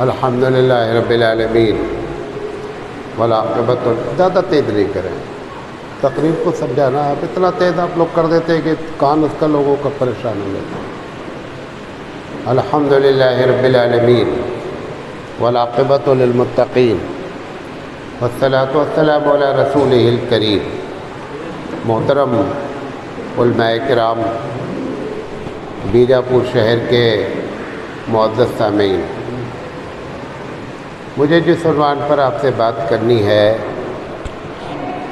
الحمدللہ رب العالمین والعاقبۃ زیادہ تیز نہیں کریں تقریر کو سمجھانا. آپ اتنا تیز آپ لوگ کر دیتے ہیں کہ کان اس کا لوگوں کا پریشان ہو جاتا ہے. الحمدللہ رب العالمین والعاقبۃ للمتقین والصلاۃ والسلام علی رسولہ الکریم. محترم علماء کرام، بیجاپور شہر کے معزز سامعین، مجھے جس عنوان پر آپ سے بات کرنی ہے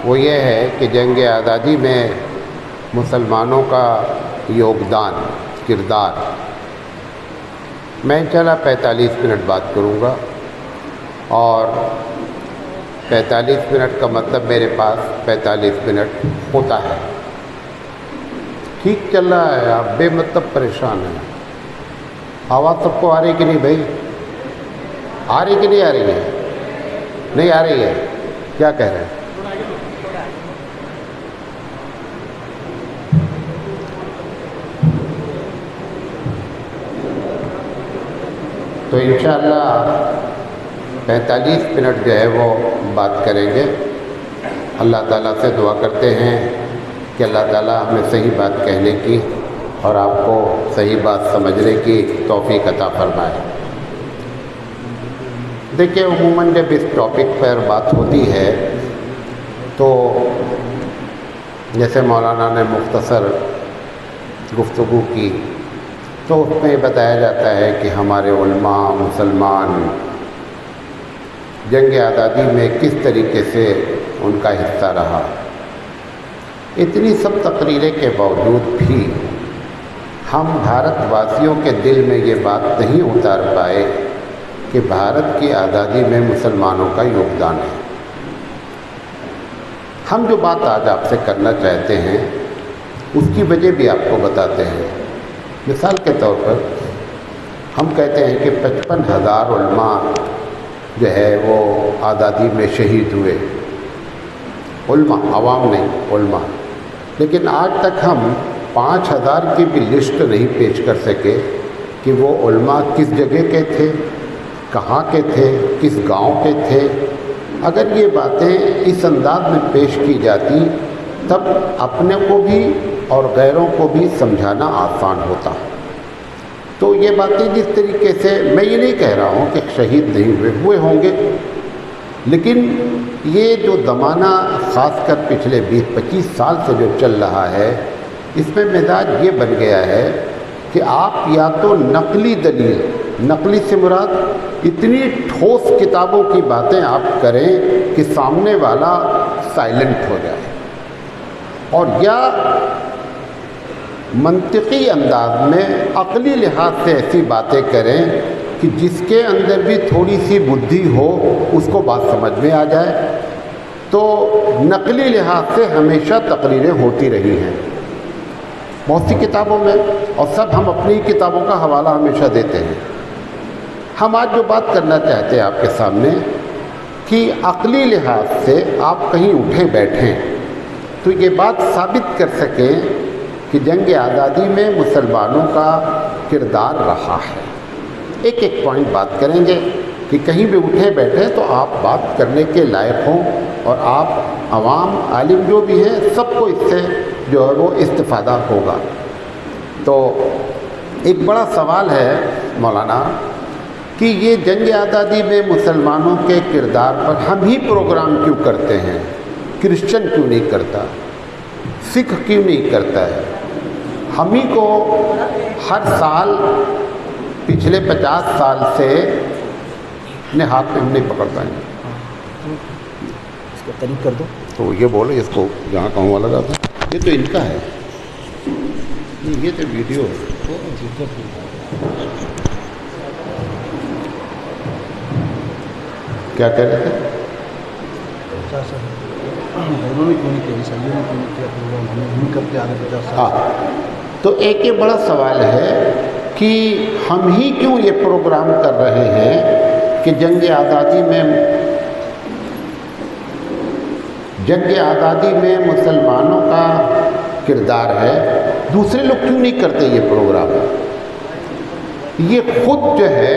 وہ یہ ہے کہ جنگ آزادی میں مسلمانوں کا یوگدان، کردار. میں انشاءاللہ 45 منٹ بات کروں گا، اور 45 منٹ کا مطلب میرے پاس 45 منٹ ہوتا ہے. ٹھیک چل رہا ہے، آپ بے مطلب پریشان ہیں. آواز سب کو آ رہی کہ نہیں بھائی؟ آ رہی کہ نہیں آ رہی ہے؟ نہیں آ رہی ہے. کیا کہہ رہے ہیں؟ تو انشاءاللہ 45 منٹ جو ہے وہ بات کریں گے. اللہ تعالیٰ سے دعا کرتے ہیں کہ اللہ تعالیٰ ہمیں صحیح بات کہنے کی اور آپ کو صحیح بات سمجھنے کی توفیق عطا فرمائے. دیکھیے، عموماً جب اس ٹاپک پر بات ہوتی ہے تو جیسے مولانا نے مختصر گفتگو کی تو اس میں بتایا جاتا ہے کہ ہمارے علماء مسلمان جنگ آزادی میں کس طریقے سے ان کا حصہ رہا. اتنی سب تقریریں کے باوجود بھی ہم بھارت واسیوں کے دل میں یہ بات نہیں اتار پائے کہ بھارت کی آزادی میں مسلمانوں کا یوگدان ہے. ہم جو بات آج آپ سے کرنا چاہتے ہیں اس کی وجہ بھی آپ کو بتاتے ہیں. مثال کے طور پر ہم کہتے ہیں کہ 55,000 علماء جو ہے وہ آزادی میں شہید ہوئے. علماء، عوام نہیں، علماء. لیکن آج تک ہم 5,000 کی بھی لسٹ نہیں پیش کر سکے کہ وہ علماء کس جگہ کے تھے، کہاں کے تھے، کس گاؤں کے تھے. اگر یہ باتیں اس انداز میں پیش کی جاتی تب اپنے کو بھی اور غیروں کو بھی سمجھانا آسان ہوتا. تو یہ باتیں جس طریقے سے، میں یہ نہیں کہہ رہا ہوں کہ شہید نہیں ہوئے ہوں گے، لیکن یہ جو زمانہ خاص کر پچھلے 20-25 سال سے جو چل رہا ہے اس میں مزاج یہ بن گیا ہے کہ آپ یا تو نقلی دلیل، نقلی سے مراد اتنی ٹھوس کتابوں کی باتیں آپ کریں کہ سامنے والا سائلنٹ ہو جائے، اور یا منطقی انداز میں عقلی لحاظ سے ایسی باتیں کریں کہ جس کے اندر بھی تھوڑی سی بدھی ہو اس کو بات سمجھ میں آ جائے. تو نقلی لحاظ سے ہمیشہ تقریریں ہوتی رہی ہیں بہت سی کتابوں میں، اور سب ہم اپنی کتابوں کا حوالہ ہمیشہ دیتے ہیں. ہم آج جو بات کرنا چاہتے ہیں آپ کے سامنے کہ عقلی لحاظ سے آپ کہیں اٹھے بیٹھیں تو یہ بات ثابت کر سکیں کہ جنگ آزادی میں مسلمانوں کا کردار رہا ہے. ایک ایک پوائنٹ بات کریں گے کہ کہیں بھی اٹھے بیٹھے تو آپ بات کرنے کے لائق ہوں، اور آپ عوام، عالم جو بھی ہیں، سب کو اس سے جو ہے وہ استفادہ ہوگا. تو ایک بڑا سوال ہے مولانا کہ یہ جنگ آزادی میں مسلمانوں کے کردار پر ہم ہی پروگرام کیوں کرتے ہیں؟ کرسچن کیوں نہیں کرتا؟ سکھ کیوں نہیں کرتا ہے؟ ہم ہی کو ہر سال پچھلے 50 سال سے اپنے ہاتھ میں ہم نہیں پکڑ پائیں گے. اس کو قریب کر دو. تو یہ بولو، اس کو جہاں کہوں والا جاتا ہے. یہ تو ان کا ہے، یہ تو ویڈیو ہے. کیا کہہ رہے تھے؟ ہاں، تو ایک یہ بڑا سوال ہے کہ ہم ہی کیوں یہ پروگرام کر رہے ہیں کہ جنگ آزادی میں مسلمانوں کا کردار ہے. دوسرے لوگ کیوں نہیں کرتے یہ پروگرام؟ یہ خود جو ہے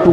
2,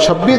26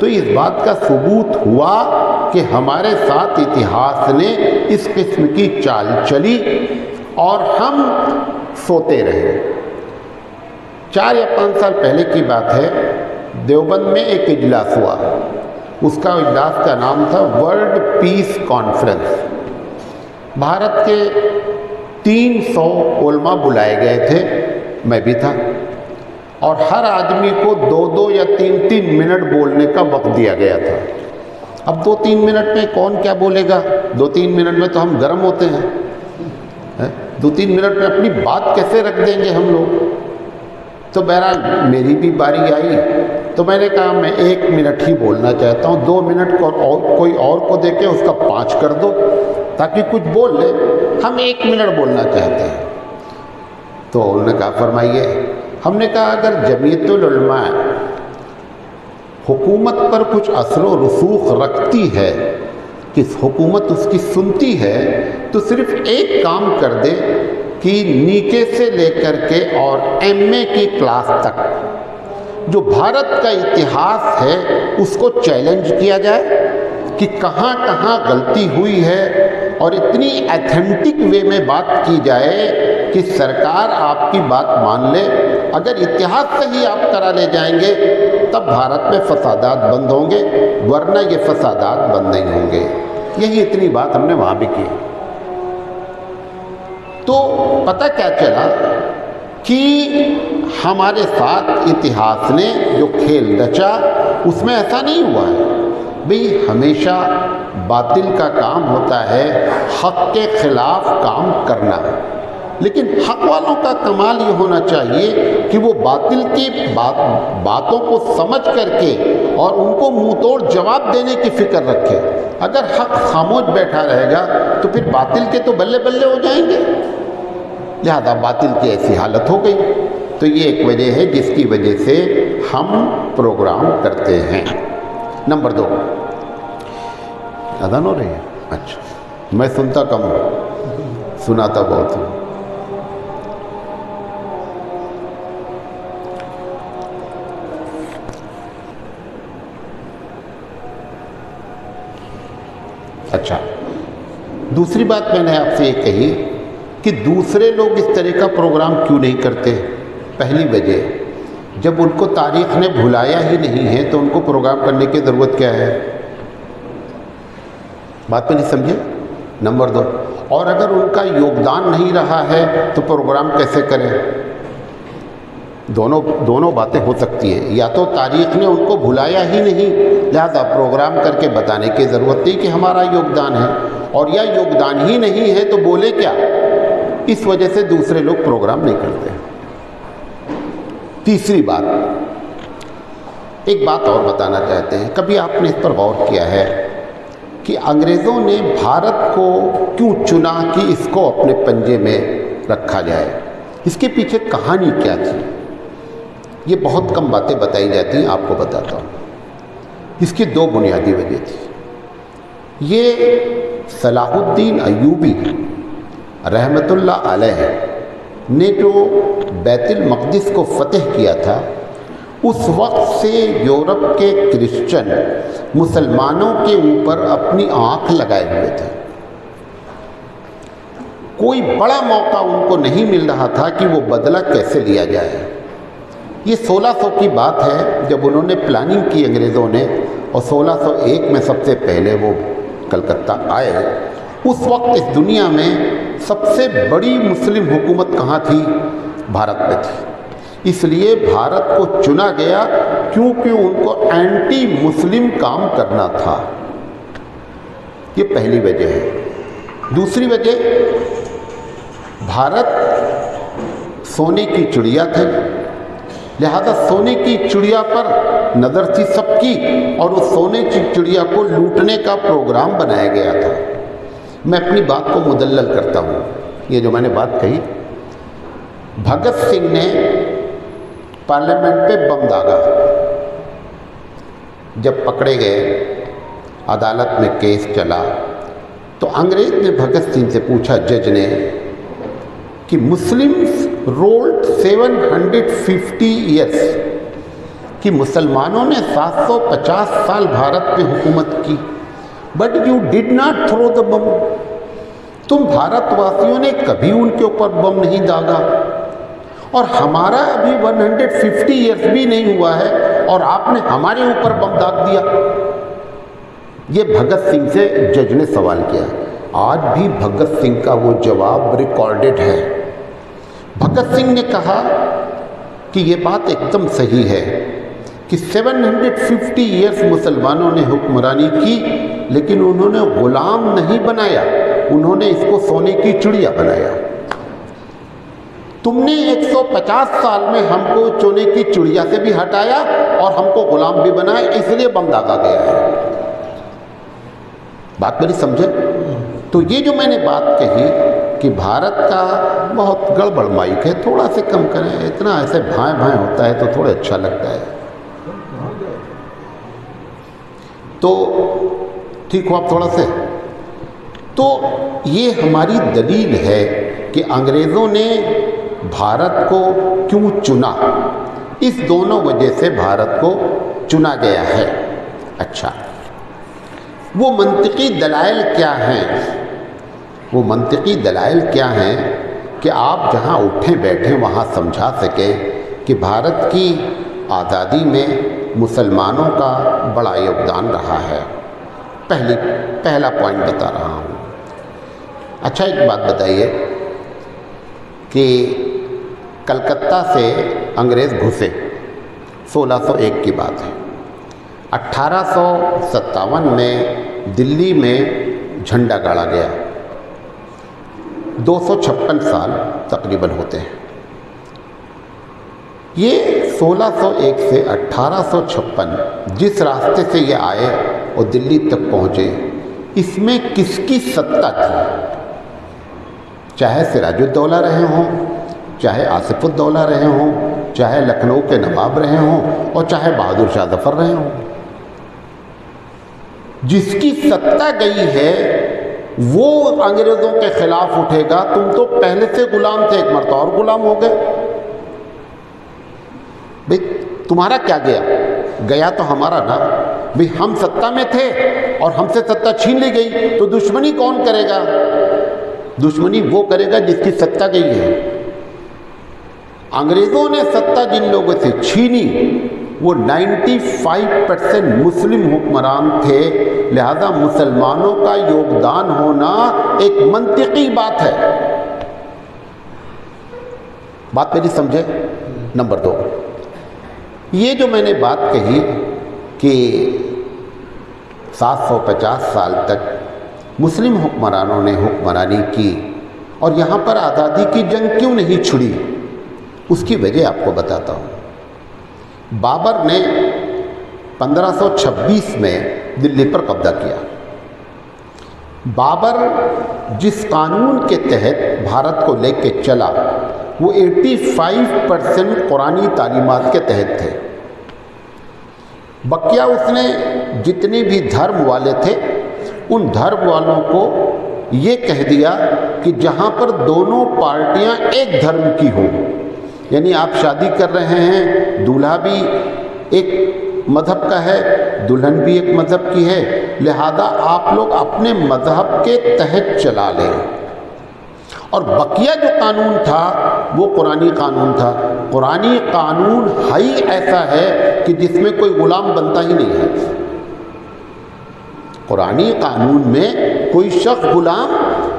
تو اس بات کا ثبوت ہوا کہ ہمارے ساتھ اتہاس نے اس قسم کی چال چلی اور ہم سوتے رہے۔ 4 یا 5 سال پہلے کی بات ہے، دیوبند میں ایک اجلاس ہوا، اس کا اجلاس کا نام تھا ورلڈ پیس کانفرنس۔ بھارت کے 300 علماء بلائے گئے تھے، میں بھی تھا، اور ہر آدمی کو 2 یا 3 منٹ بولنے کا وقت دیا گیا تھا۔ اب 2-3 منٹ میں کون کیا بولے گا؟ 2-3 منٹ میں تو ہم گرم ہوتے ہیں، 2-3 منٹ میں اپنی بات کیسے رکھ دیں گے ہم لوگ؟ تو بہرحال میری بھی باری آئی، تو میں نے کہا میں 1 منٹ ہی بولنا چاہتا ہوں، 2 منٹ کو اور کوئی اور کو دے کے اس کا 5 کر دو تاکہ کچھ بول لے، ہم 1 منٹ بولنا چاہتے ہیں۔ تو انہوں نے کہا فرمائیے۔ ہم نے کہا اگر جمعیت العلماء حکومت پر کچھ اثر و رسوخ رکھتی ہے کہ حکومت اس کی سنتی ہے، تو صرف ایک کام کر دے کہ نیکے سے لے کر کے اور MA کی کلاس تک جو بھارت کا اتہاس ہے اس کو چیلنج کیا جائے کہ کہاں کہاں غلطی ہوئی ہے، اور اتنی ایتھینٹک وے میں بات کی جائے کہ سرکار آپ کی بات مان لے۔ اگر اتحاد سے ہی آپ کرا لے جائیں گے تب بھارت میں فسادات بند ہوں گے، ورنہ یہ فسادات بند نہیں ہوں گے۔ یہی اتنی بات ہم نے وہاں بھی کی۔ تو پتہ کیا چلا کہ ہمارے ساتھ اتحاد نے جو کھیل رچا اس میں ایسا نہیں ہوا ہے۔ بھئی ہمیشہ باطل کا کام ہوتا ہے حق کے خلاف کام کرنا، لیکن حق والوں کا کمال یہ ہونا چاہیے کہ وہ باطل کی باتوں کو سمجھ کر کے اور ان کو منہ توڑ جواب دینے کی فکر رکھے۔ اگر حق خاموش بیٹھا رہے گا تو پھر باطل کے تو بلے بلے ہو جائیں گے، لہذا باطل کی ایسی حالت ہو گئی۔ تو یہ ایک وجہ ہے جس کی وجہ سے ہم پروگرام کرتے ہیں۔ نمبر 2، اذان ہو رہی ہے؟ اچھا، میں سنتا کم ہوں، سناتا بہت ہوں۔ اچھا، دوسری بات میں نے آپ سے یہ کہی کہ دوسرے لوگ اس طرح کا پروگرام کیوں نہیں کرتے۔ پہلی وجہ، جب ان کو تاریخ نے بھلایا ہی نہیں ہے تو ان کو پروگرام کرنے کی ضرورت کیا ہے؟ بات پہ نہیں سمجھے؟ نمبر 2، اور اگر ان کا یوگدان نہیں رہا ہے تو پروگرام کیسے کریں؟ دونوں باتیں ہو سکتی ہیں، یا تو تاریخ نے ان کو بھلایا ہی نہیں لہذا پروگرام کر کے بتانے کی ضرورت نہیں کہ ہمارا یوگدان ہے، اور یا یوگدان ہی نہیں ہے تو بولے کیا، اس وجہ سے دوسرے لوگ پروگرام نہیں کرتے۔ تیسری بات، ایک بات اور بتانا چاہتے ہیں، کبھی آپ نے اس پر غور کیا ہے کہ انگریزوں نے بھارت کو کیوں چنا کہ اس کو اپنے پنجے میں رکھا جائے؟ اس کے پیچھے کہانی کیا تھی؟ یہ بہت کم باتیں بتائی جاتی ہیں، آپ کو بتاتا ہوں۔ اس کی 2 بنیادی وجہ تھی۔ یہ صلاح الدین ایوبی رحمۃ اللہ علیہ نے جو بیت المقدس کو فتح کیا تھا، اس وقت سے یورپ کے کرسچن مسلمانوں کے اوپر اپنی آنکھ لگائے ہوئے تھے۔ کوئی بڑا موقع ان کو نہیں مل رہا تھا کہ وہ بدلہ کیسے لیا جائے۔ یہ 1600 کی بات ہے جب انہوں نے پلاننگ کی انگریزوں نے، اور 1601 میں سب سے پہلے وہ کلکتہ آئے۔ اس وقت اس دنیا میں سب سے بڑی مسلم حکومت کہاں تھی؟ بھارت میں تھی۔ اس لیے بھارت کو چنا گیا کیونکہ ان کو اینٹی مسلم کام کرنا تھا۔ یہ پہلی وجہ ہے۔ دوسری وجہ، بھارت سونے کی چڑیا تھے، لہذا سونے کی چڑیا پر نظر تھی سب کی، اور اس سونے کی چڑیا کو لوٹنے کا پروگرام بنایا گیا تھا۔ میں اپنی بات کو مدلل کرتا ہوں۔ یہ جو میں نے بات کہی، بھگت سنگھ نے پارلیمنٹ پہ بم داغا، جب پکڑے گئے، عدالت میں کیس چلا، تو انگریز نے بھگت سنگھ سے پوچھا، جج نے، کہ مسلمز رولڈ 750 ایئرس، کہ مسلمانوں نے 750 سال بھارت پہ حکومت کی، but you did not throw the bomb. تم بھارت واسیوں نے کبھی ان کے اوپر بم نہیں داغا، اور ہمارا ابھی 150 ایئرس بھی نہیں ہوا ہے اور آپ نے ہمارے اوپر بم داغ دیا. یہ بھگت سنگھ سے جج نے سوال کیا. آج بھی بھگت سنگھ کا وہ جواب ریکارڈڈ ہے. بھگت سنگھ نے کہا کہ یہ بات ایک دم صحیح ہے کہ 750 ایئرس مسلمانوں نے حکمرانی کی، لیکن انہوں نے غلام نہیں بنایا، انہوں نے اس کو سونے کی چڑیا بنایا. تم نے 150 سال میں ہم کو سونے کی چڑیا سے بھی ہٹایا اور ہم کو غلام بھی بنایا، اس لیے بم داغا گیا ہے. بات میری سمجھے؟ تو یہ جو میں نے بات کہی کہ بھارت کا بہت گڑبڑ مائک ہے، تھوڑا سے کم کریں، اتنا ایسے بھائیں بھائیں ہوتا ہے تو تھوڑا اچھا لگتا ہے. تو ٹھیک ہو آپ تھوڑا سے. تو یہ ہماری دلیل ہے کہ انگریزوں نے بھارت کو کیوں چنا. اس دونوں وجہ سے بھارت کو چنا گیا ہے. اچھا، وہ منطقی دلائل کیا ہیں؟ وہ منطقی دلائل کیا ہیں کہ آپ جہاں اٹھیں بیٹھیں وہاں سمجھا سکیں کہ بھارت کی آزادی میں مسلمانوں کا بڑا یوگدان رہا ہے. پہلا پوائنٹ بتا رہا ہوں. اچھا، ایک بات بتائیے کہ کلکتہ سے انگریز گھسے، 1601 کی بات ہے. 1857 میں دلی میں جھنڈا گاڑا گیا. 256 سال تقریباً ہوتے ہیں. یہ 1601 سے 1856 جس راستے سے یہ آئے اور دلی تک پہنچے، اس میں کس کی ستہ تھی؟ چاہے سراج الدولہ رہے ہوں، چاہے آصف الدولہ رہے ہوں، چاہے لکھنؤ کے نواب رہے ہوں، اور چاہے بہادر شاہ ظفر رہے ہوں. جس کی ستہ گئی ہے وہ انگریزوں کے خلاف اٹھے گا. تم تو پہلے سے غلام تھے، ایک مرتبہ اور غلام ہو گئے. بھئی تمہارا کیا گیا تو ہمارا نا. بھئی ہم ستہ میں تھے اور ہم سے ستہ چھین لی گئی، تو دشمنی کون کرے گا؟ دشمنی وہ کرے گا جس کی ستہ گئی ہے. انگریزوں نے ستہ جن لوگوں سے چھینی وہ 95% مسلم حکمران تھے، لہذا مسلمانوں کا یوگدان ہونا ایک منطقی بات ہے. بات میری سمجھے؟ نمبر 2، یہ جو میں نے بات کہی کہ 750 سال تک مسلم حکمرانوں نے حکمرانی کی اور یہاں پر آزادی کی جنگ کیوں نہیں چھڑی، اس کی وجہ آپ کو بتاتا ہوں. بابر نے 1526 میں دلی پر قبضہ کیا. بابر جس قانون کے تحت بھارت کو لے کے چلا وہ 85% قرآنی تعلیمات کے تحت تھے. بقیہ اس نے جتنے بھی دھرم والے تھے ان دھرم والوں کو یہ کہہ دیا کہ جہاں پر دونوں پارٹیاں ایک دھرم کی ہوں، یعنی آپ شادی کر رہے ہیں، دولہا بھی ایک مذہب کا ہے، دلہن بھی ایک مذہب کی ہے، لہذا آپ لوگ اپنے مذہب کے تحت چلا لیں. اور بقیہ جو قانون تھا وہ قرآنی قانون تھا. قرآنی قانون ہی ایسا ہے کہ جس میں کوئی غلام بنتا ہی نہیں ہے. قرآنی قانون میں کوئی شخص غلام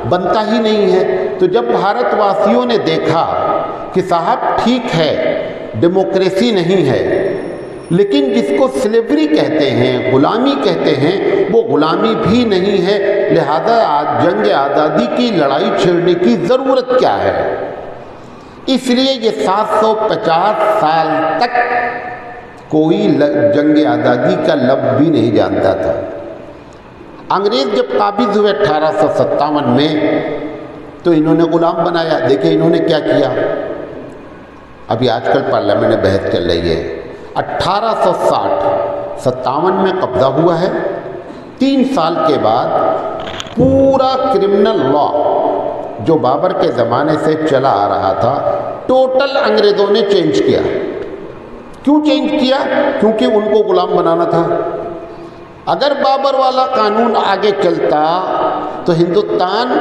بنتا ہی نہیں ہے. تو جب بھارت واسیوں نے دیکھا کہ صاحب ٹھیک ہے ڈیموکریسی نہیں ہے، لیکن جس کو سلیوری کہتے ہیں، غلامی کہتے ہیں، وہ غلامی بھی نہیں ہے، لہذا آج جنگ آزادی کی لڑائی چھیڑنے کی ضرورت کیا ہے. اس لیے یہ 750 سال تک کوئی جنگ آزادی کا لفظ بھی نہیں جانتا تھا. انگریز جب قابض ہوئے 1857 میں تو انہوں نے غلام بنایا. دیکھیں انہوں نے کیا کیا. ابھی آج کل پارلیمنٹ میں بحث چل رہی ہے. 1860-57 میں قبضہ ہوا ہے. 3 سال کے بعد پورا کرمنل لا جو بابر کے زمانے سے چلا آ رہا تھا ٹوٹل انگریزوں نے چینج کیا. کیوں چینج کیا؟ کیونکہ ان کو غلام بنانا تھا۔ اگر بابر والا قانون آگے چلتا تو ہندوستان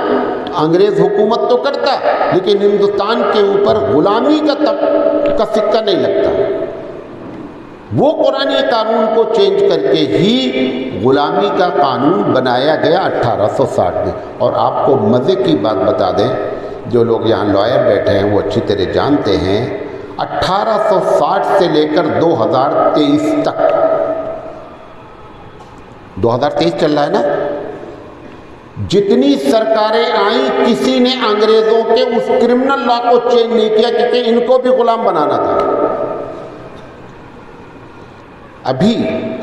انگریز حکومت تو کرتا لیکن ہندوستان کے اوپر غلامی کا سکہ نہیں لگتا۔ وہ قرآن قانون کو چینج کر کے ہی غلامی کا قانون بنایا گیا 1860 میں۔ اور آپ کو مزے کی بات بتا دیں، جو لوگ یہاں لائر بیٹھے ہیں وہ اچھی طرح جانتے ہیں، 1860 سے لے کر 2023 تک، 2023 چل رہا ہے نا، جتنی سرکاریں آئیں کسی نے انگریزوں کے اس کرمنل لا کو چینج نہیں کیا کیونکہ ان کو بھی غلام بنانا تھا۔ ابھی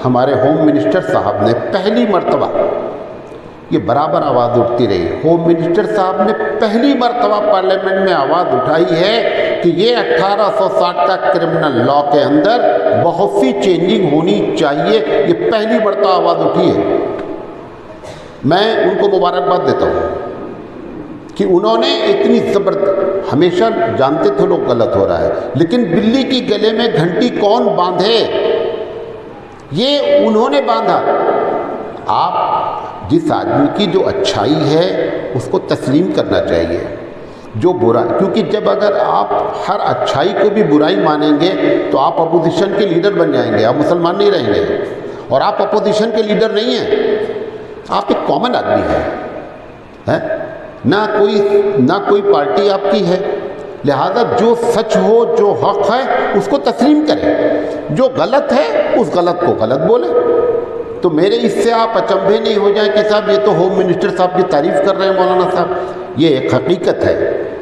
ہمارے ہوم منسٹر صاحب نے پہلی مرتبہ، یہ برابر آواز اٹھتی رہی، ہوم منسٹر صاحب نے پہلی مرتبہ پارلیمنٹ میں آواز اٹھائی ہے کہ یہ 1860 کا کرمنل لا کے اندر بہت سی چینجنگ ہونی چاہیے، یہ پہلی مرتبہ آواز اٹھی ہے۔ میں ان کو مبارکباد دیتا ہوں کہ انہوں نے اتنی زبردست، ہمیشہ جانتے تھے لوگ غلط ہو رہا ہے لیکن بلی کی گلے میں گھنٹی کون باندھے، یہ انہوں نے باندھا۔ آپ جس آدمی کی جو اچھائی ہے اس کو تسلیم کرنا چاہیے، جو برا، کیونکہ جب اگر آپ ہر اچھائی کو بھی برائی مانیں گے تو آپ اپوزیشن کے لیڈر بن جائیں گے، آپ مسلمان نہیں رہیں گے، اور آپ اپوزیشن کے لیڈر نہیں ہیں، آپ ایک کامن آدمی ہیں، نہ کوئی پارٹی آپ کی ہے، لہذا جو سچ ہو، جو حق ہے اس کو تسلیم کریں، جو غلط ہے اس غلط کو غلط بولیں۔ تو میرے اس سے آپ اچنبھے نہیں ہو جائیں کہ صاحب یہ تو ہوم منسٹر صاحب کی تعریف کر رہے ہیں مولانا صاحب، یہ ایک حقیقت ہے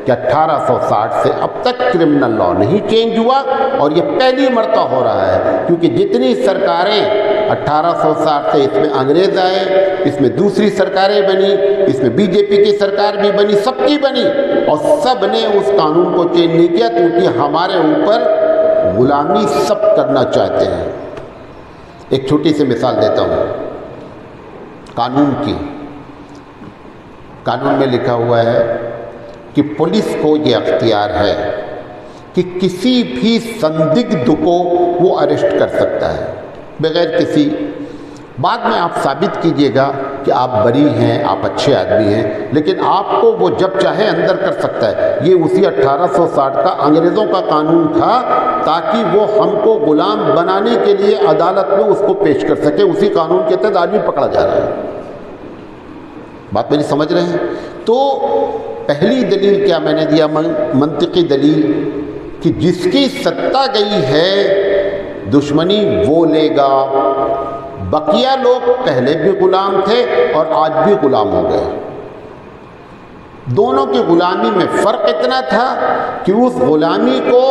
کہ 1860 سے اب تک کرمنل لا نہیں چینج ہوا اور یہ پہلی مرتبہ ہو رہا ہے، کیونکہ جتنی سرکاریں 1860 سے اس میں انگریز آئے، اس میں دوسری سرکاریں بنی، اس میں بی جے پی کی سرکار بھی بنی، سب کی بنی، اور سب نے اس قانون کو چینج نہیں کیا کیونکہ ہمارے اوپر غلامی سب کرنا چاہتے ہیں۔ ایک چھوٹی سی مثال دیتا ہوں قانون کی۔ قانون میں لکھا ہوا ہے کہ پولیس کو یہ اختیار ہے کہ کسی بھی سندگدھ کو وہ اریسٹ کر سکتا ہے بغیر کسی، بعد میں آپ ثابت کیجئے گا کہ آپ بری ہیں، آپ اچھے آدمی ہیں، لیکن آپ کو وہ جب چاہے اندر کر سکتا ہے۔ یہ اسی 1860 کا انگریزوں کا قانون تھا تاکہ وہ ہم کو غلام بنانے کے لیے عدالت میں اس کو پیش کر سکے، اسی قانون کے تحت آدمی پکڑا جا رہا ہے۔ بات میری سمجھ رہے ہیں؟ تو پہلی دلیل کیا میں نے دیا، منطقی دلیل، کہ جس کی ستہ گئی ہے دشمنی وہ لے گا۔ بقیہ لوگ پہلے بھی غلام تھے اور آج بھی غلام ہو گئے۔ دونوں کی غلامی میں فرق اتنا تھا کہ اس غلامی کو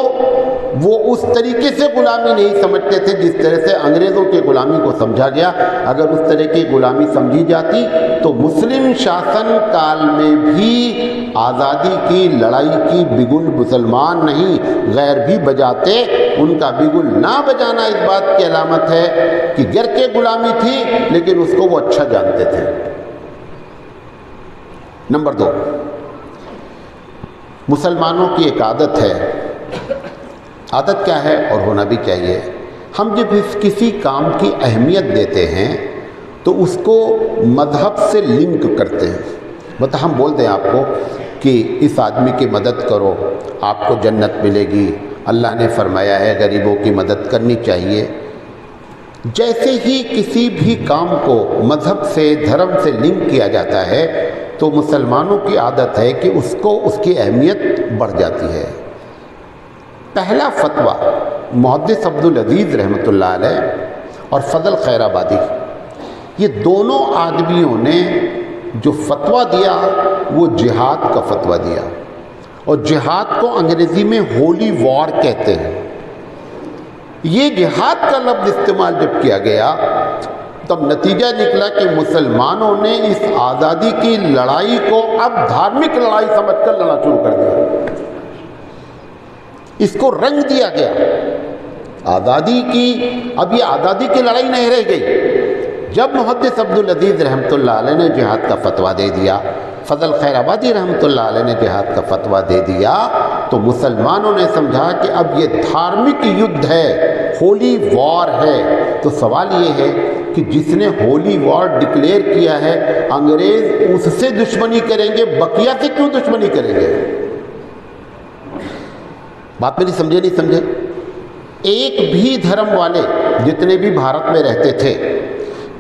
وہ اس طریقے سے غلامی نہیں سمجھتے تھے جس طرح سے انگریزوں کی غلامی کو سمجھا گیا۔ اگر اس طرح کی غلامی سمجھی جاتی تو مسلم شاسن کال میں بھی آزادی کی لڑائی کی بگل مسلمان نہیں غیر بھی بجاتے۔ ان کا بگل نہ بجانا اس بات کی علامت ہے کہ گرچہ غلامی تھی لیکن اس کو وہ اچھا جانتے تھے۔ نمبر 2، مسلمانوں کی ایک عادت ہے، عادت کیا ہے اور ہونا بھی چاہیے، ہم جب کسی کام کی اہمیت دیتے ہیں تو اس کو مذہب سے لنک کرتے ہیں۔ مطلب ہم بولتے ہیں آپ کو کہ اس آدمی کی مدد کرو آپ کو جنت ملے گی، اللہ نے فرمایا ہے غریبوں کی مدد کرنی چاہیے۔ جیسے ہی کسی بھی کام کو مذہب سے، دھرم سے لنک کیا جاتا ہے تو مسلمانوں کی عادت ہے کہ اس کو اس کی اہمیت بڑھ جاتی ہے۔ پہلا فتویٰ محدث عبدالعزیز رحمۃ اللہ علیہ اور فضل خیر آبادی، یہ دونوں آدمیوں نے جو فتویٰ دیا وہ جہاد کا فتویٰ دیا، اور جہاد کو انگریزی میں ہولی وار کہتے ہیں۔ یہ جہاد کا لفظ استعمال جب کیا گیا تب نتیجہ نکلا کہ مسلمانوں نے اس آزادی کی لڑائی کو اب دھارمک لڑائی سمجھ کر لڑنا شروع کر دیا، اس کو رنگ دیا گیا آزادی کی۔ اب یہ آزادی کی لڑائی نہیں رہ گئی۔ جب محدث عبدالعزیز رحمۃ اللہ علیہ نے جہاد کا فتویٰ دے دیا، فضل خیر آبادی رحمۃ اللہ علیہ نے جہاد کا فتویٰ دے دیا، تو مسلمانوں نے سمجھا کہ اب یہ دھارمک یدھ ہے، ہولی وار ہے۔ تو سوال یہ ہے کہ جس نے ہولی وار ڈکلیئر کیا ہے، انگریز اس سے دشمنی کریں گے، بقیہ سے کیوں دشمنی کریں گے؟ بات میری سمجھے نہیں سمجھے؟ ایک بھی دھرم والے جتنے بھی بھارت میں رہتے تھے،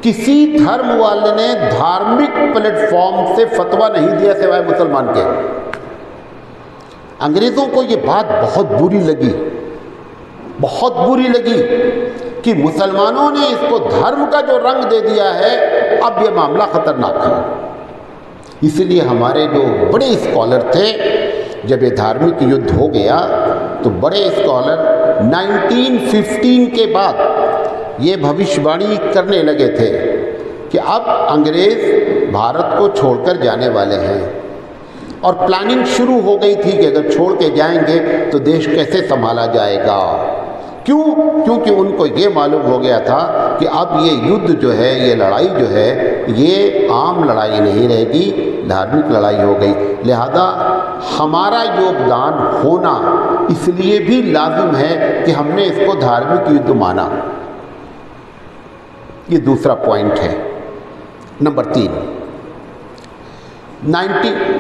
کسی دھرم والے نے دھارمک پلیٹ فارم سے فتویٰ نہیں دیا سوائے مسلمان کے۔ انگریزوں کو یہ بات بہت بری لگی، بہت بری لگی کہ مسلمانوں نے اس کو دھرم کا جو رنگ دے دیا ہے، اب یہ معاملہ خطرناک ہے۔ اس لیے ہمارے جو بڑے اسکالر تھے، جب یہ دھارمک یدھ ہو گیا تو بڑے اسکالر 1915 کے بعد یہ بھوشوانی کرنے لگے تھے کہ اب انگریز بھارت کو چھوڑ کر جانے والے ہیں، اور پلاننگ شروع ہو گئی تھی کہ اگر چھوڑ کے جائیں گے تو دیش کیسے سنبھالا جائے گا۔ کیوں؟ کیونکہ ان کو یہ معلوم ہو گیا تھا کہ اب یہ یدھ جو ہے، یہ لڑائی جو ہے، یہ عام لڑائی نہیں رہے گی، دھارمک لڑائی ہو گئی۔ لہذا ہمارا یوگدان ہونا اس لیے بھی لازم ہے کہ ہم نے اس کو دھارمک یدھ مانا۔ یہ دوسرا پوائنٹ ہے۔ نمبر 3،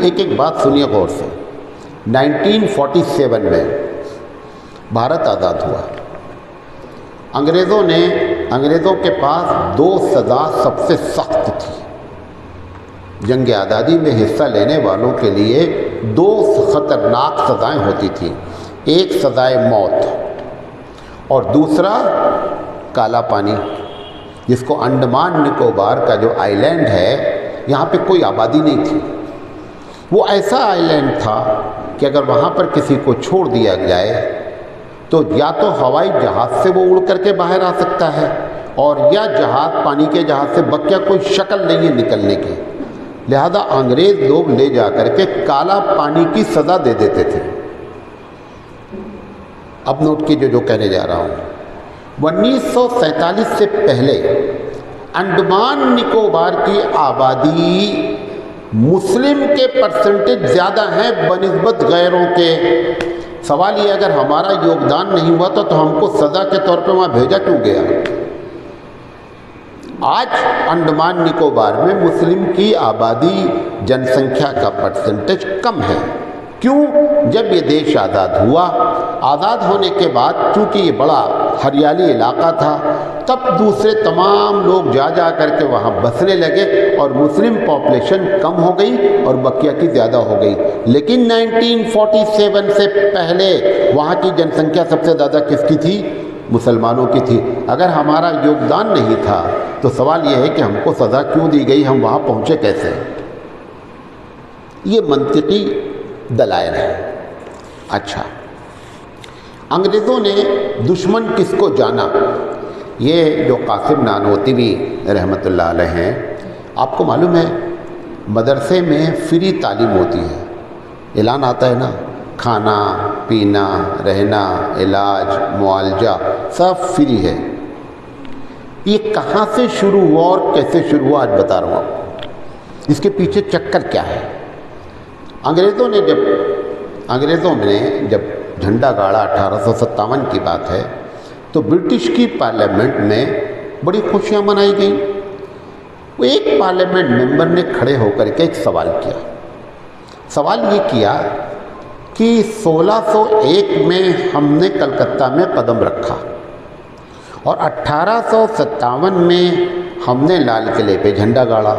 ایک بات سنیے غور سے۔ 1947 میں بھارت آزاد ہوا۔ انگریزوں کے پاس 2 سزا سب سے سخت تھی۔ جنگ آزادی میں حصہ لینے والوں کے لیے 2 خطرناک سزائیں ہوتی تھیں، ایک سزائے موت اور دوسرا کالا پانی، جس کو انڈمان نکوبار کا جو آئی لینڈ ہے، یہاں پہ کوئی آبادی نہیں تھی۔ وہ ایسا آئی لینڈ تھا کہ اگر وہاں پر کسی کو چھوڑ دیا جائے تو یا تو ہوائی جہاز سے وہ اڑ کر کے باہر آ سکتا ہے، اور یا جہاز، پانی کے جہاز سے بقیہ کوئی شکل نہیں ہے نکلنے کی۔ لہذا انگریز لوگ لے جا کر کے کالا پانی کی سزا دے دیتے تھے۔ اب نوٹ کیجئے جو کہنے جا رہا ہوں۔ 1947 سے پہلے انڈمان نکوبار کی آبادی مسلم کے پرسنٹیج زیادہ ہیں بنسبت غیروں کے۔ سوال یہ اگر ہمارا یوگدان نہیں ہوا تو ہم کو سزا کے طور پہ وہاں بھیجا کیوں گیا؟ آج انڈمان نکوبار میں مسلم کی آبادی جن سنکھیا کا پرسنٹیج کم ہے۔ کیوں؟ جب یہ دیش آزاد ہوا، آزاد ہونے کے بعد چونکہ یہ بڑا ہریالی علاقہ تھا، تب دوسرے تمام لوگ جا کر کے وہاں بسنے لگے اور مسلم پاپولیشن کم ہو گئی اور بقیہ کی زیادہ ہو گئی۔ لیکن 1947 سے پہلے وہاں کی جن سنکھیا سب سے زیادہ کس کی تھی؟ مسلمانوں کی تھی۔ اگر ہمارا یوگدان نہیں تھا تو سوال یہ ہے کہ ہم کو سزا کیوں دی گئی، ہم وہاں پہنچے کیسے؟ یہ منطقی دلائل ہے۔ اچھا، انگریزوں نے دشمن کس کو جانا؟ یہ جو قاسم نانوتوی رحمۃ اللہ علیہ ہیں، آپ کو معلوم ہے مدرسے میں فری تعلیم ہوتی ہے، اعلان آتا ہے نا، کھانا پینا رہنا علاج معالجہ سب فری ہے۔ یہ کہاں سے شروع ہوا اور کیسے شروع ہوا آج بتا رہا ہوں آپ کو۔ اس کے پیچھے چکر کیا ہے؟ انگریزوں نے جب جھنڈا گاڑا، 1857 کی بات ہے، تو برٹش کی پارلیمنٹ میں بڑی خوشیاں منائی گئیں۔ وہ ایک پارلیمنٹ ممبر نے کھڑے ہو کر کے ایک سوال کیا۔ سوال یہ کیا کہ 1601 میں ہم نے کلکتہ میں قدم رکھا اور 1857 میں ہم نے لال قلعے پہ جھنڈا گاڑا،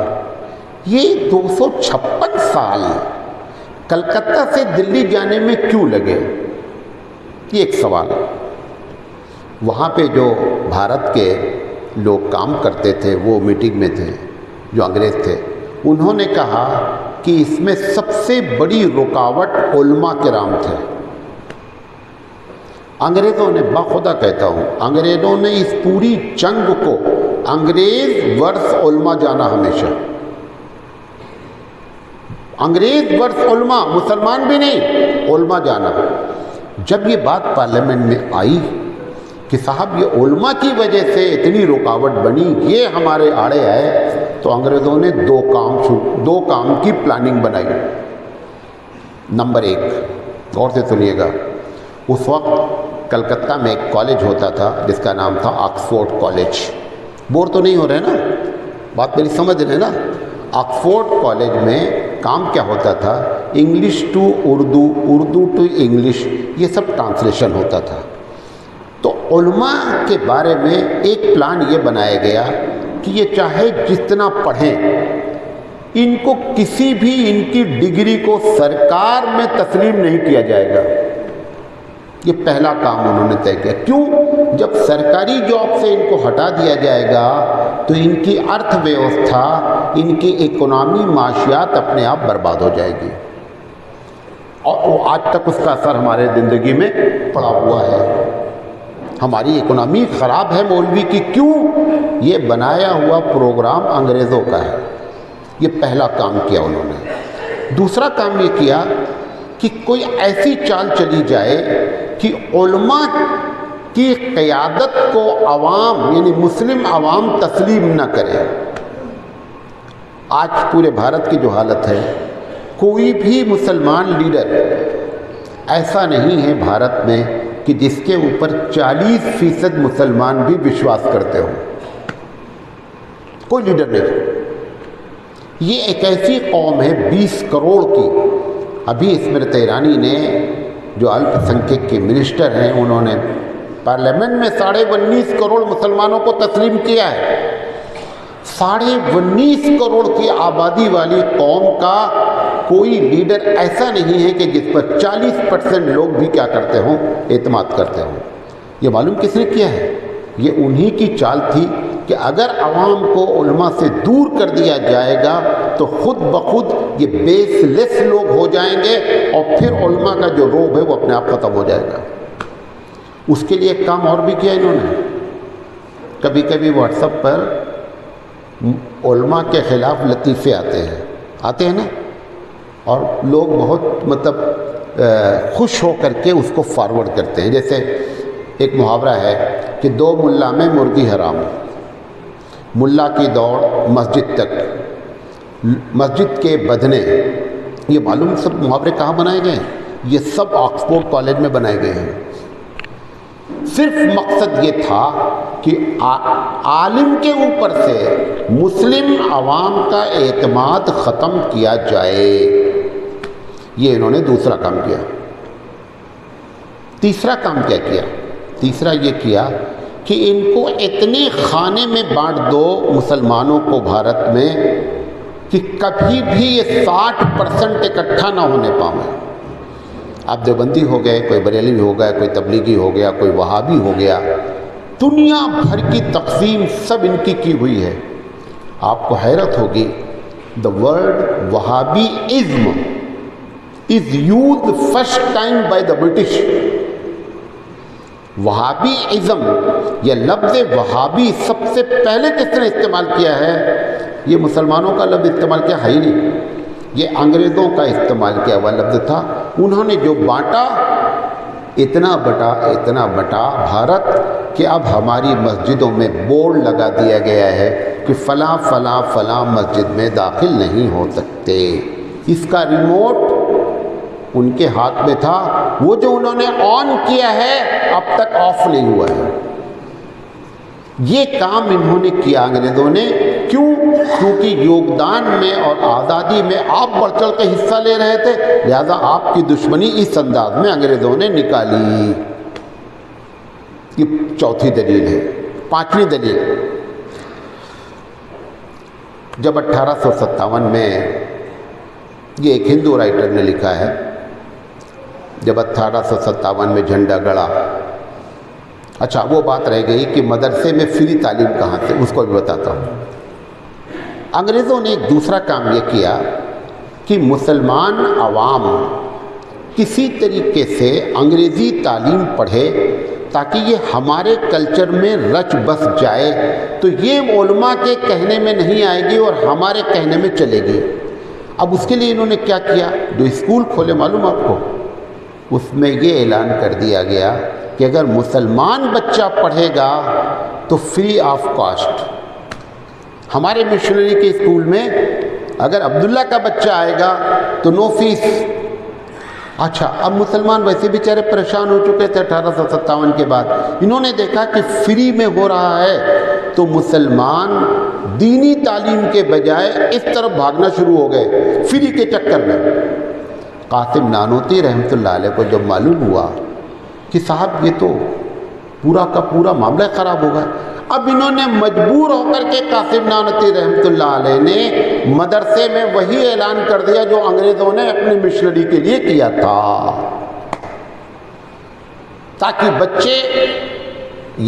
یہ 256 سال کلکتہ سے دلی جانے میں کیوں لگے؟ یہ ایک سوال۔ وہاں پہ جو بھارت کے لوگ کام کرتے تھے، وہ میٹنگ میں تھے، جو انگریز تھے، انہوں نے کہا کہ اس میں سب سے بڑی رکاوٹ علماء کرام تھے۔ انگریزوں نے، باخدا کہتا ہوں، انگریزوں نے اس پوری جنگ کو انگریز ورس علماء جانا ہمیشہ۔ انگریز ورس علماء، مسلمان بھی نہیں، علماء جانا۔ جب یہ بات پارلیمنٹ میں آئی کہ صاحب یہ علماء کی وجہ سے اتنی رکاوٹ بنی، یہ ہمارے آڑے آئے، تو انگریزوں نے دو کام کی پلاننگ بنائی۔ نمبر 1، غور سے سنیے گا. اس وقت کلکتہ میں ایک کالج ہوتا تھا جس کا نام تھا آکسفورڈ کالج. بور تو نہیں ہو رہے نا؟ بات میری سمجھ رہے نا؟ آکسفورڈ کالج میں کام کیا ہوتا تھا؟ English to Urdu, Urdu to English, یہ سب ٹرانسلیشن ہوتا تھا. تو علماء کے بارے میں ایک پلان یہ بنایا گیا کہ یہ چاہے جتنا پڑھیں، ان کو کسی بھی ان کی ڈگری کو سرکار میں تسلیم نہیں کیا جائے گا. یہ پہلا کام انہوں نے طے کیا. کیوں؟ جب سرکاری جاب سے ان کو ہٹا دیا جائے گا تو ان کی ارتھ ویوستھا، ان کی اکنامی، معاشیات اپنے آپ برباد ہو جائے گی. اور آج تک اس کا اثر ہمارے زندگی میں پڑا ہوا ہے. ہماری اکنامی خراب ہے مولوی کی. کیوں؟ یہ بنایا ہوا پروگرام انگریزوں کا ہے. یہ پہلا کام کیا انہوں نے. دوسرا کام یہ کیا کہ کوئی ایسی چال چلی جائے کہ علماء کی قیادت کو عوام یعنی مسلم عوام تسلیم نہ کرے. آج پورے بھارت کی جو حالت ہے، کوئی بھی مسلمان لیڈر ایسا نہیں ہے بھارت میں کہ جس کے اوپر 40% مسلمان بھی وشواس کرتے ہوں. کوئی لیڈر نہیں. یہ ایک ایسی قوم ہے 20 کروڑ کی. ابھی اسمرت ایرانی نے جو الپ سنکھیک کے منسٹر ہیں، انہوں نے پارلیمنٹ میں 19.5 کروڑ مسلمانوں کو تسلیم کیا ہے. 19.5 کروڑ کی آبادی والی قوم کا کوئی لیڈر ایسا نہیں ہے کہ جس پر 40% لوگ بھی کیا کرتے ہوں؟ اعتماد کرتے ہوں. یہ معلوم کس نے کیا ہے؟ یہ انہی کی چال تھی کہ اگر عوام کو علماء سے دور کر دیا جائے گا تو خود بخود یہ بیس لیس لوگ ہو جائیں گے اور پھر علماء کا جو روب ہے وہ اپنے آپ ختم ہو جائے گا. اس کے لیے ایک کام اور بھی کیا انہوں نے. کبھی کبھی واٹس ایپ پر علماء کے خلاف لطیفے آتے ہیں نا، اور لوگ بہت خوش ہو کر کے اس کو فارورڈ کرتے ہیں. جیسے ایک محاورہ ہے کہ 2 ملا میں مرغی حرام، ملا کی دوڑ مسجد تک، مسجد کے بدنے. یہ معلوم سب محاورے کہاں بنائے گئے ہیں؟ یہ سب آکسفورڈ کالج میں بنائے گئے ہیں. صرف مقصد یہ تھا کہ عالم کے اوپر سے مسلم عوام کا اعتماد ختم کیا جائے. یہ انہوں نے دوسرا کام کیا. تیسرا کام کیا کیا؟ تیسرا یہ کیا کہ ان کو اتنے خانے میں بانٹ دو مسلمانوں کو بھارت میں کہ کبھی بھی یہ 60% اکٹھا نہ ہونے پائیں. آپ دیوبندی ہو گئے، کوئی بریلوی ہو گیا، کوئی تبلیغی ہو گیا، کوئی وہابی ہو گیا، دنیا بھر کی تقسیم سب ان کی ہوئی ہے. آپ کو حیرت ہوگی، the word Wahhabism is used first time by the British. وہابی ازم، یہ لفظ وہابی سب سے پہلے کس نے استعمال کیا ہے؟ یہ مسلمانوں کا لفظ استعمال کیا ہے ہی نہیں، یہ انگریزوں کا استعمال کیا ہوا لفظ تھا. انہوں نے جو بانٹا، اتنا بٹا بھارت کہ اب ہماری مسجدوں میں بورڈ لگا دیا گیا ہے کہ فلاں فلاں فلاں مسجد میں داخل نہیں ہو سکتے. اس کا ریموٹ ان کے ہاتھ میں تھا، وہ جو انہوں نے آن کیا ہے اب تک آف نہیں ہوا ہے. یہ کام انہوں نے کیا انگریزوں نے. کیوں؟ کیونکہ یوگدان میں اور آزادی میں آپ بڑھ چڑھ کے حصہ لے رہے تھے، لہذا آپ کی دشمنی اس انداز میں انگریزوں نے نکالی. یہ چوتھی دلیل ہے. 5ویں دلیل، جب 1857 میں یہ ایک ہندو رائٹر نے لکھا ہے، جب 1857 میں جھنڈا گڑا. اچھا وہ بات رہ گئی کہ مدرسے میں فری تعلیم کہاں سے، اس کو بھی بتاتا ہوں. انگریزوں نے ایک دوسرا کام یہ کیا کہ مسلمان عوام کسی طریقے سے انگریزی تعلیم پڑھے تاکہ یہ ہمارے کلچر میں رچ بس جائے، تو یہ علماء کے کہنے میں نہیں آئے گی اور ہمارے کہنے میں چلے گی. اب اس کے لیے انہوں نے کیا کیا؟ جو اسکول کھولے معلوم آپ کو، اس میں یہ اعلان کر دیا گیا کہ اگر مسلمان بچہ پڑھے گا تو فری آف کاسٹ. ہمارے مشنری کے اسکول میں اگر عبداللہ کا بچہ آئے گا تو نو فیس. اچھا، اب مسلمان ویسے بیچارے پریشان ہو چکے تھے 1857 کے بعد، انہوں نے دیکھا کہ فری میں ہو رہا ہے تو مسلمان دینی تعلیم کے بجائے اس طرف بھاگنا شروع ہو گئے فری کے چکر میں۔ قاسم نانوتوی رحمۃ اللہ علیہ کو جب معلوم ہوا کہ صاحب یہ تو پورا کا پورا معاملہ خراب ہوگا، اب انہوں نے مجبور ہو کر کے قاسم نانوتوی رحمۃ اللہ علیہ نے مدرسے میں وہی اعلان کر دیا جو انگریزوں نے اپنی مشنری کے لیے کیا تھا، تاکہ بچے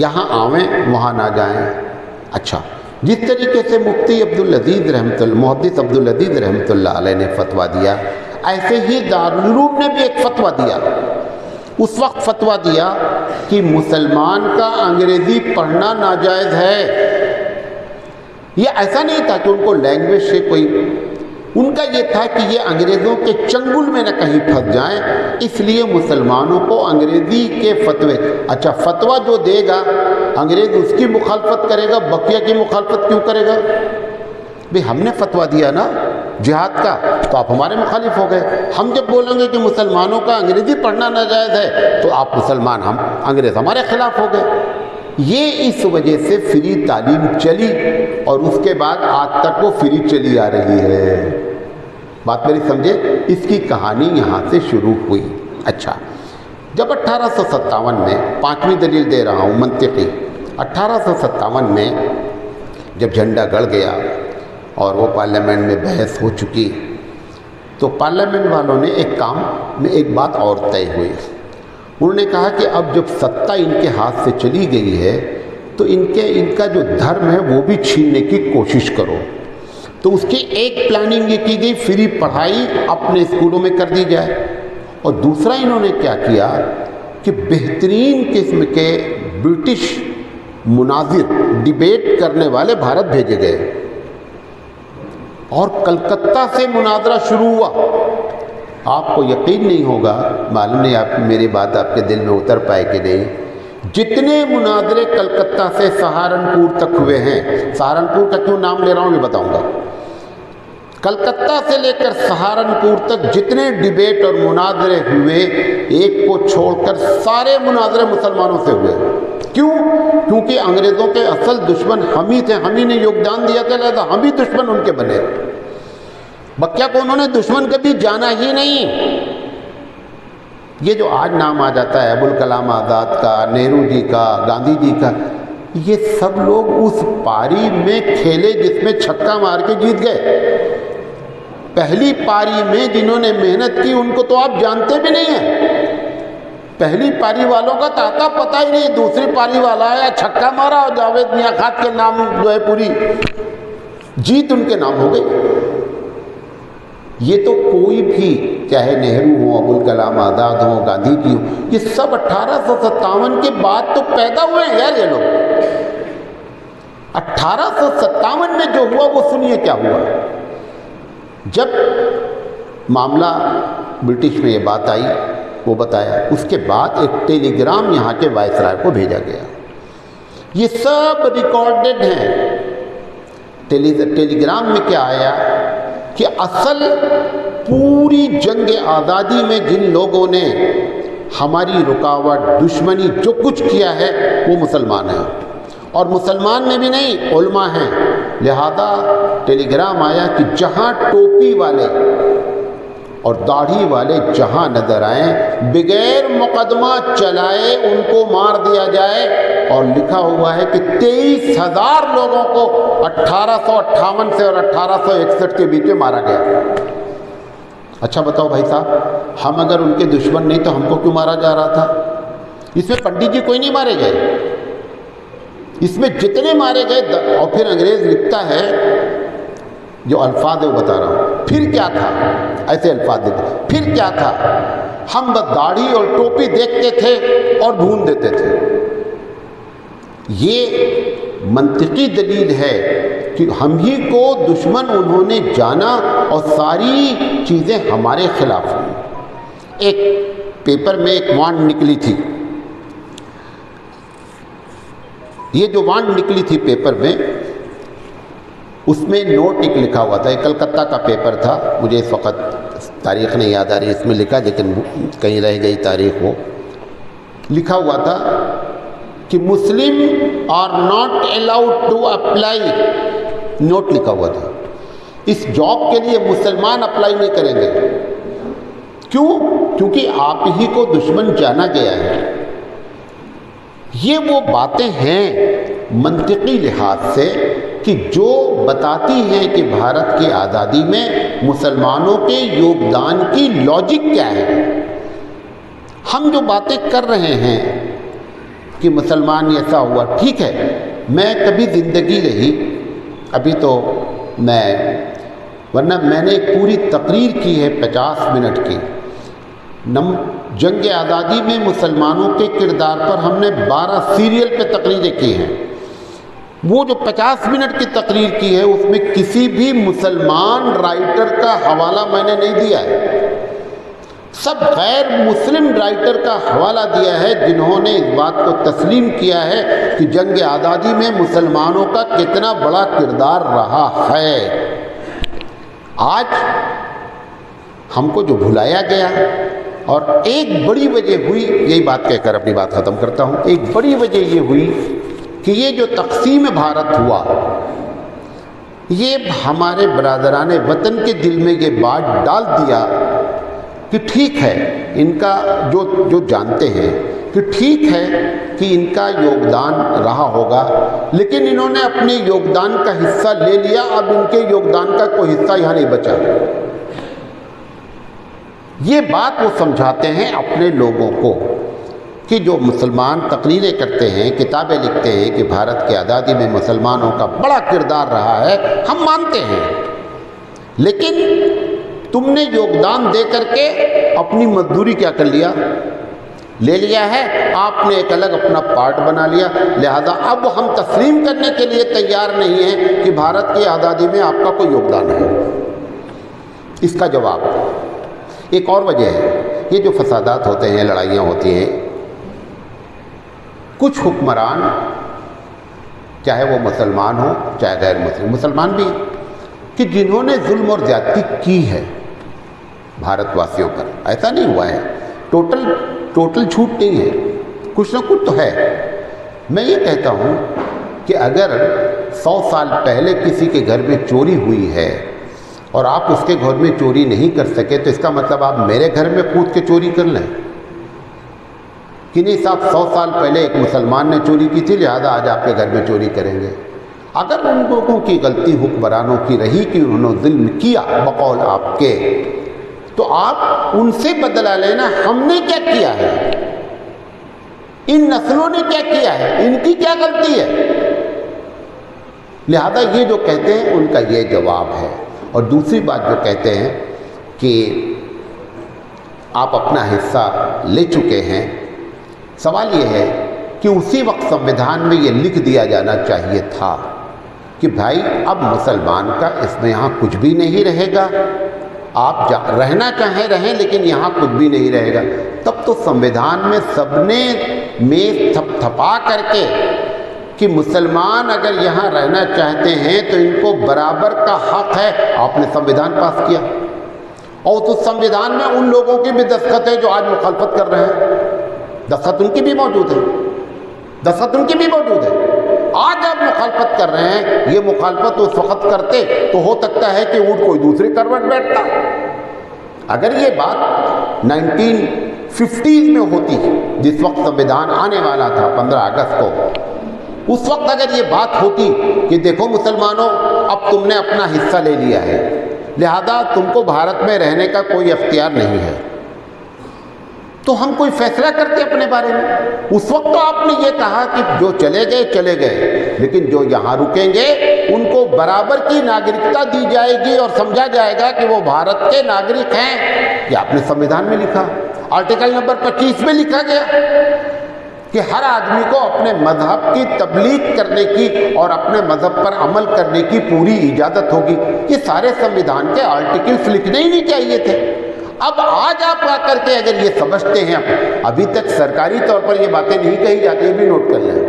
یہاں آویں وہاں نہ جائیں۔ اچھا، جس طریقے سے مفتی محدث عبدالعزیز رحمۃ اللہ علیہ نے فتویٰ دیا، ایسے ہی دارالعلوم نے بھی ایک فتویٰ دیا۔ اس وقت فتویٰ دیا کہ مسلمان کا انگریزی پڑھنا ناجائز ہے۔ یہ ایسا نہیں تھا کہ ان کو لینگویج سے کوئی، ان کا یہ تھا کہ یہ انگریزوں کے چنگل میں نہ کہیں پھنس جائیں، اس لیے مسلمانوں کو انگریزی کے فتوے، اچھا فتویٰ جو دے گا انگریز اس کی مخالفت کرے گا، بقیہ کی مخالفت کیوں کرے گا؟ بھئی ہم نے فتویٰ دیا نا جہاد کا، تو آپ ہمارے مخالف ہو گئے۔ ہم جب بولیں گے کہ مسلمانوں کا انگریزی پڑھنا ناجائز ہے تو آپ مسلمان، ہم انگریز ہمارے خلاف ہو گئے۔ یہ اس وجہ سے فری تعلیم چلی اور اس کے بعد آج تک وہ فری چلی آ رہی ہے۔ بات میری سمجھے؟ اس کی کہانی یہاں سے شروع ہوئی۔ اچھا، جب 1857 میں، پانچویں دلیل دے رہا ہوں منطقی، 1857 میں جب جھنڈا گڑ گیا اور وہ پارلیمنٹ میں بحث ہو چکی، تو پارلیمنٹ والوں نے ایک کام میں ایک بات اور طے ہوئی۔ انہوں نے کہا کہ اب جب ستہ ان کے ہاتھ سے چلی گئی ہے تو ان کا جو دھرم ہے وہ بھی چھیننے کی کوشش کرو۔ تو اس کی ایک پلاننگ یہ کی گئی، فری پڑھائی اپنے اسکولوں میں کر دی جائے، اور دوسرا انہوں نے کیا کیا کہ بہترین قسم کے برٹش مناظر، ڈیبیٹ کرنے والے بھارت بھیجے گئے، اور کلکتہ سے مناظرہ شروع ہوا۔ آپ کو یقین نہیں ہوگا، معلوم نہیں آپ میری بات آپ کے دل میں اتر پائے کہ نہیں، جتنے مناظرے کلکتہ سے سہارنپور تک ہوئے ہیں، سہارنپور کا کیوں نام لے رہا ہوں یہ بتاؤں گا، کلکتہ سے لے کر سہارنپور تک جتنے ڈیبیٹ اور مناظرے ہوئے، ایک کو چھوڑ کر سارے مناظرے مسلمانوں سے ہوئے۔ کیوں؟ کیونکہ انگریزوں کے اصل دشمن ہم ہی تھے، ہم ہی نے یوگدان دیا تھا، لہذا ہم ہی دشمن ان کے بنے۔ بقیہ کو انہوں نے دشمن کبھی جانا ہی نہیں۔ یہ جو آج نام آ جاتا ہے ابوالکلام آزاد کا، نہرو جی کا، گاندھی جی کا، یہ سب لوگ اس پاری میں کھیلے جس میں چھکا مار کے جیت گئے۔ پہلی پاری میں جنہوں نے محنت کی ان کو تو آپ جانتے بھی نہیں ہیں، پہلی پاری والوں کا تاتا پتہ ہی نہیں، دوسری پاری والا آیا چھکا مارا اور جاوید میاں خان کے نام جو ہے پوری جیت ان کے نام ہو گئی۔ یہ تو کوئی بھی، چاہے نہرو ہو، ابوالکلام آزاد ہو، گاندھی جی ہو، یہ سب 1857 کے بعد تو پیدا ہوئے ہیں یار یہ لوگ۔ 1857 میں جو ہوا وہ سنیے کیا ہوا۔ جب معاملہ برٹش میں یہ بات آئی وہ بتایا، اس کے بعد ایک ٹیلی گرام یہاں کے وائسرائے کو بھیجا گیا، یہ سب ریکارڈڈ ہیں۔ ٹیلی گرام میں کیا آیا کہ اصل پوری جنگ آزادی میں جن لوگوں نے ہماری رکاوٹ، دشمنی، جو کچھ کیا ہے وہ مسلمان ہیں، اور مسلمان میں بھی نہیں علماء ہیں۔ لہذا ٹیلی گرام آیا کہ جہاں ٹوپی والے اور داڑھی والے جہاں نظر آئیں، بغیر مقدمہ چلائے ان کو مار دیا جائے، اور لکھا ہوا ہے کہ 23,000 لوگوں کو 1858 سے اور 1861 کے بیچ میں مارا گیا۔ اچھا بتاؤ بھائی صاحب، ہم اگر ان کے دشمن نہیں تو ہم کو کیوں مارا جا رہا تھا؟ اس میں پنڈت جی کوئی نہیں مارے گئے، اس میں جتنے مارے گئے۔ اور پھر انگریز لکھتا ہے، جو الفاظ ہے وہ بتا رہا ہوں، پھر کیا تھا، ایسے الفاظ دیتے، پھر کیا تھا، ہم بس داڑھی اور ٹوپی دیکھتے تھے اور بھون دیتے تھے۔ یہ منطقی دلیل ہے کہ ہم ہی کو دشمن انہوں نے جانا اور ساری چیزیں ہمارے خلاف ہوئی۔ ایک پیپر میں ایک وانڈ نکلی تھی، یہ جو وانڈ نکلی تھی پیپر میں، اس میں نوٹ ایک لکھا ہوا تھا، ایک کلکتہ کا پیپر تھا، مجھے اس وقت تاریخ نہیں یاد آ رہی اس میں لکھا، لیکن کہیں رہ گئی تاریخ، وہ لکھا ہوا تھا کہ Muslim are not allowed to apply, note لکھا ہوا تھا، اس جاب کے لیے مسلمان اپلائی نہیں کریں گے۔ کیوں؟ کیونکہ آپ ہی کو دشمن جانا گیا ہے۔ یہ وہ باتیں ہیں منطقی لحاظ سے کہ جو بتاتی ہیں کہ بھارت کی آزادی میں مسلمانوں کے یوگدان کی لاجک کیا ہے۔ ہم جو باتیں کر رہے ہیں کہ مسلمان ایسا ہوا، ٹھیک ہے، میں کبھی زندگی رہی، ابھی تو ورنہ میں نے ایک پوری تقریر کی ہے 50 منٹ کی، جنگ آزادی میں مسلمانوں کے کردار پر ہم نے 12 سیریل پہ تقریریں کی ہیں۔ وہ جو 50 منٹ کی تقریر کی ہے اس میں کسی بھی مسلمان رائٹر کا حوالہ میں نے نہیں دیا ہے، سب غیر مسلم رائٹر کا حوالہ دیا ہے جنہوں نے اس بات کو تسلیم کیا ہے کہ جنگ آزادی میں مسلمانوں کا کتنا بڑا کردار رہا ہے۔ آج ہم کو جو بھلایا گیا، اور ایک بڑی وجہ ہوئی، یہی بات کہہ کر اپنی بات ختم کرتا ہوں، ایک بڑی وجہ یہ ہوئی کہ یہ جو تقسیم بھارت ہوا، یہ ہمارے برادران وطن کے دل میں یہ بات ڈال دیا کہ ٹھیک ہے، ان کا جو جانتے ہیں کہ ٹھیک ہے کہ ان کا یوگدان رہا ہوگا، لیکن انہوں نے اپنے یوگدان کا حصہ لے لیا، اب ان کے یوگدان کا کوئی حصہ یہاں نہیں بچا۔ یہ بات وہ سمجھاتے ہیں اپنے لوگوں کو کہ جو مسلمان تقریریں کرتے ہیں، کتابیں لکھتے ہیں کہ بھارت کی آزادی میں مسلمانوں کا بڑا کردار رہا ہے، ہم مانتے ہیں، لیکن تم نے یوگدان دے کر کے اپنی مزدوری کیا کر لیا؟ لے لیا ہے، آپ نے ایک الگ اپنا پارٹ بنا لیا، لہذا اب ہم تسلیم کرنے کے لیے تیار نہیں ہیں کہ بھارت کی آزادی میں آپ کا کوئی یوگدان ہے۔ اس کا جواب ایک اور وجہ ہے، یہ جو فسادات ہوتے ہیں، لڑائیاں ہوتی ہیں، کچھ حکمران چاہے وہ مسلمان ہوں چاہے غیر مسلمان بھی، کہ جنہوں نے ظلم اور زیادتی کی ہے بھارت واسیوں پر، ایسا نہیں ہوا ہے، ٹوٹل چھوٹ نہیں ہے، کچھ نہ کچھ تو ہے۔ میں یہ کہتا ہوں کہ اگر 100 سال پہلے کسی کے گھر میں چوری ہوئی ہے اور آپ اس کے گھر میں چوری نہیں کر سکے، تو اس کا مطلب آپ میرے گھر میں کود کے چوری کر لیں کہ نہیں صاحب 100 سال پہلے ایک مسلمان نے چوری کی تھی، لہذا آج آپ کے گھر میں چوری کریں گے۔ اگر ان لوگوں کی غلطی حکمرانوں کی رہی کہ انہوں نے ظلم کیا بقول آپ کے، تو آپ ان سے بدلہ لینا، ہم نے کیا کیا ہے، ان نسلوں نے کیا کیا ہے، ان کی کیا غلطی ہے؟ لہذا یہ جو کہتے ہیں ان کا یہ جواب ہے۔ اور دوسری بات جو کہتے ہیں کہ آپ اپنا حصہ لے چکے ہیں، سوال یہ ہے کہ اسی وقت سمویدھان میں یہ لکھ دیا جانا چاہیے تھا کہ بھائی اب مسلمان کا اس میں یہاں کچھ بھی نہیں رہے گا، آپ رہنا چاہیں رہیں لیکن یہاں کچھ بھی نہیں رہے گا۔ تب تو سمویدھان میں سب نے میز تھپا کر کے کہ مسلمان اگر یہاں رہنا چاہتے ہیں تو ان کو برابر کا حق ہے، آپ نے سمویدھان پاس کیا، اور اس سمویدھان میں ان لوگوں کی بھی دستخط ہے جو آج مخالفت کر رہے ہیں، دستخط ان کی بھی موجود ہے، دستخط ان کی بھی موجود ہے۔ آج آپ مخالفت کر رہے ہیں، یہ مخالفت اس وقت کرتے تو ہو سکتا ہے کہ اونٹ کوئی دوسری کروٹ بیٹھتا۔ اگر یہ بات 1950s میں ہوتی، جس وقت سمویدھان آنے والا تھا 15 اگست کو، اس وقت اگر یہ بات ہوتی کہ دیکھو مسلمانوں اب تم نے اپنا حصہ لے لیا ہے، لہذا تم کو بھارت میں رہنے کا کوئی اختیار نہیں ہے، تو ہم کوئی فیصلہ کرتے اپنے بارے میں۔ اس وقت تو آپ نے یہ کہا کہ جو چلے گئے چلے گئے، لیکن جو یہاں رکیں گے ان کو برابر کی ناگرکتا دی جائے گی اور سمجھا جائے گا کہ وہ بھارت کے ناگرک ہیں۔ یہ آپ نے سمویدھان میں لکھا، آرٹیکل نمبر 25 میں لکھا گیا کہ ہر آدمی کو اپنے مذہب کی تبلیغ کرنے کی اور اپنے مذہب پر عمل کرنے کی پوری اجازت ہوگی۔ یہ سارے سمویدھان کے آرٹیکلز لکھنے ہی نہیں چاہیے تھے۔ اب آج آپ آ کر کے اگر یہ سمجھتے ہیں، ابھی تک سرکاری طور پر یہ باتیں نہیں کہی جاتی، یہ بھی نوٹ کر لیں،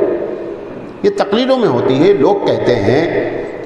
یہ تقریروں میں ہوتی ہے، لوگ کہتے ہیں